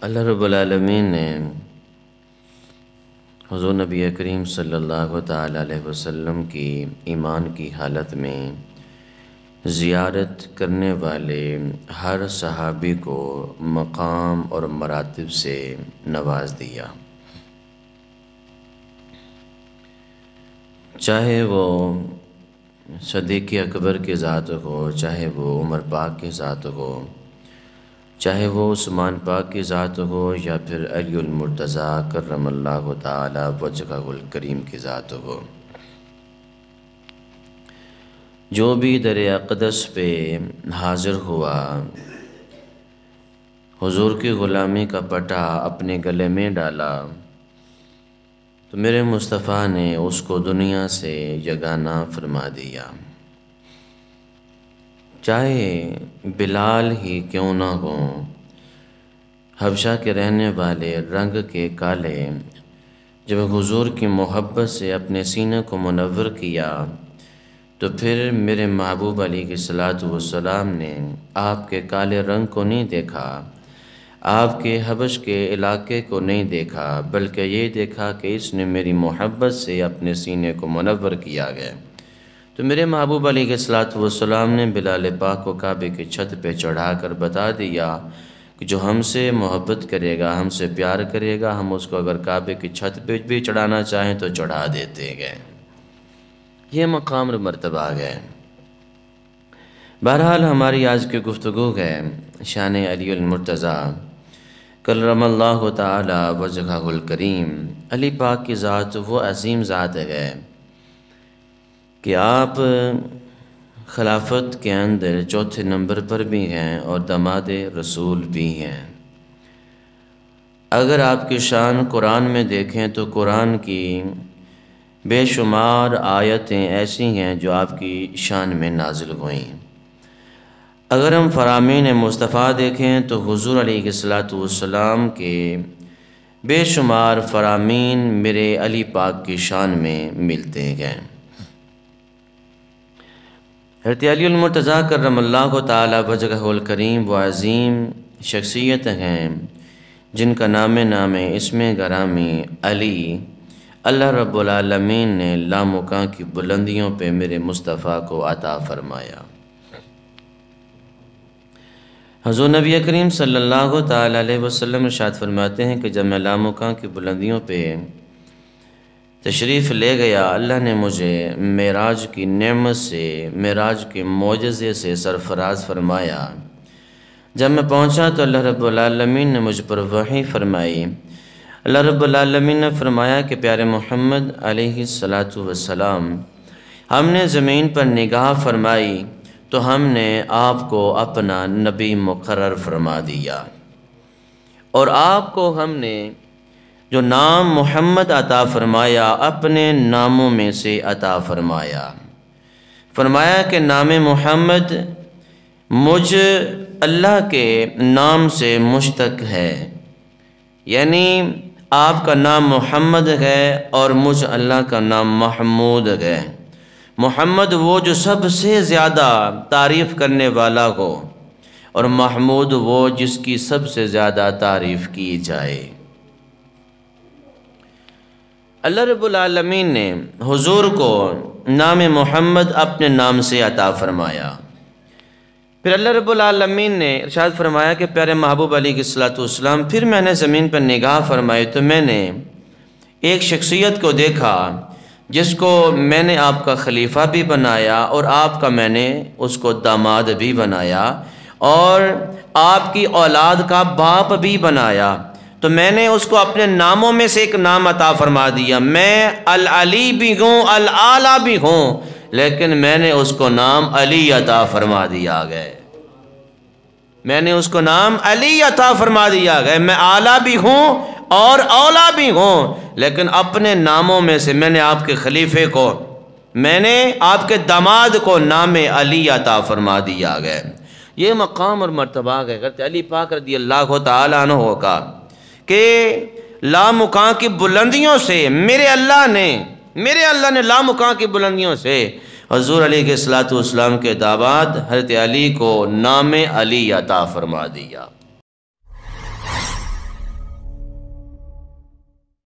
اللہ رب العالمین نے حضور نبی کریم صلی اللہ تعالی علیہ وسلم کی ایمان کی حالت میں زیارت کرنے والے ہر صحابی کو مقام اور مراتب سے نواز دیا، چاہے وہ صدیق اکبر کی ذات ہو، چاہے وہ عمر پاک کی ذات ہو، چاہے وہ عثمان پاک کی ذات ہو، یا پھر علی المرتضیٰ کرم اللہ تعالی وجہہ الکریم کی ذات ہو۔ جو بھی در اقدس پہ حاضر ہوا، حضور کی غلامی کا پٹا اپنے گلے میں ڈالا، تو میرے مصطفیٰ نے اس کو دنیا سے یگانہ فرما دیا، چاہے بلال ہی کیوں نہ ہوں، حبشہ کے رہنے والے رنگ کے کالے، جب حضور کی محبت سے اپنے سینے کو منور کیا تو پھر میرے محبوب علیہ الصلوۃ والسلام نے آپ کے کالے رنگ کو نہیں دیکھا، آپ کے حبش کے علاقے کو نہیں دیکھا، بلکہ یہ دیکھا کہ اس نے میری محبت سے اپنے سینے کو منور کیا گیا۔ تو میرے محبوب علیہ الصلوۃ والسلام نے بلال پاک کو کعبے کی چھت پہ چڑھا کر بتا دیا کہ جو ہم سے محبت کرے گا، ہم سے پیار کرے گا، ہم اس کو اگر کعبے کی چھت پہ بھی چڑھانا چاہیں تو چڑھا دیتے گئے۔ یہ مقام اور مرتبہ ہے۔ بہرحال ہماری آج کی گفتگو ہے شان علی المرتضیٰ کرم اللہ تعالی وجہہ الکریم۔ علی پاک کی ذات وہ عظیم ذات ہے کہ آپ خلافت کے اندر چوتھے نمبر پر بھی ہیں اور داماد رسول بھی ہیں۔ اگر آپ کی شان قرآن میں دیکھیں تو قرآن کی بے شمار آیتیں ایسی ہیں جو آپ کی شان میں نازل ہوئیں۔ اگر ہم فرامین مصطفیٰ دیکھیں تو حضور علیہ الصلوۃ والسلام کے بے شمار فرامین میرے علی پاک کی شان میں ملتے ہیں۔ حضرت علی المرتضیٰ کرم اللہ تعالی وجہہ الکریم وہ عظیم شخصیت ہیں جن کا نام اسم گرامی علی اللہ رب العالمین نے لامکاں کی بلندیوں پہ میرے مصطفیٰ کو عطا فرمایا۔ حضور نبی کریم صلی اللہ تعالی علیہ وسلم ارشاد فرماتے ہیں کہ جب میں لامکاں کی بلندیوں پہ تشریف لے گیا، اللہ نے مجھے معراج کی نعمت سے، معراج کے معجزے سے سرفراز فرمایا۔ جب میں پہنچا تو اللہ رب العالمین نے مجھ پر وحی فرمائی۔ اللہ رب العالمین نے فرمایا کہ پیارے محمد علیہ الصلوۃ والسلام، ہم نے زمین پر نگاہ فرمائی تو ہم نے آپ کو اپنا نبی مقرر فرما دیا، اور آپ کو ہم نے جو نام محمد عطا فرمایا اپنے ناموں میں سے عطا فرمایا۔ فرمایا کہ نام محمد مجھ اللہ کے نام سے مشتق ہے، یعنی آپ کا نام محمد ہے اور مجھ اللہ کا نام محمود ہے۔ محمد وہ جو سب سے زیادہ تعریف کرنے والا ہو، اور محمود وہ جس کی سب سے زیادہ تعریف کی جائے۔ اللہ رب العالمین نے حضور کو نام محمد اپنے نام سے عطا فرمایا۔ پھر اللہ رب العالمین نے ارشاد فرمایا کہ پیارے محبوب علیہ الصلوۃ والسلام، پھر میں نے زمین پر نگاہ فرمائی تو میں نے ایک شخصیت کو دیکھا جس کو میں نے آپ کا خلیفہ بھی بنایا، اور آپ کا میں نے اس کو داماد بھی بنایا، اور آپ کی اولاد کا باپ بھی بنایا۔ تو میں نے اس کو اپنے ناموں میں سے ایک نام عطا فرما دیا۔ میں العلی بھی ہوں، العالی بھی ہوں، لیکن میں نے اس کو نام علی عطا فرما دیا گئے۔ میں نے اس کو نام علی عطا فرما دیا گئے۔ میں اعلیٰ بھی ہوں اور اولا بھی ہوں، لیکن اپنے ناموں میں سے میں نے آپ کے خلیفے کو، میں نے آپ کے داماد کو نام علی عطا فرما دیا گئے۔ یہ مقام اور مرتبہ ہے حضرت علی پاک رضی اللہ تعالیٰ عنہ کا کہ لامکاں کی بلندیوں سے میرے اللہ نے لامکاں کی بلندیوں سے حضور علیہ الصلوۃ والسلام کے داماد حضرت علی کو نام علی عطا فرما دیا۔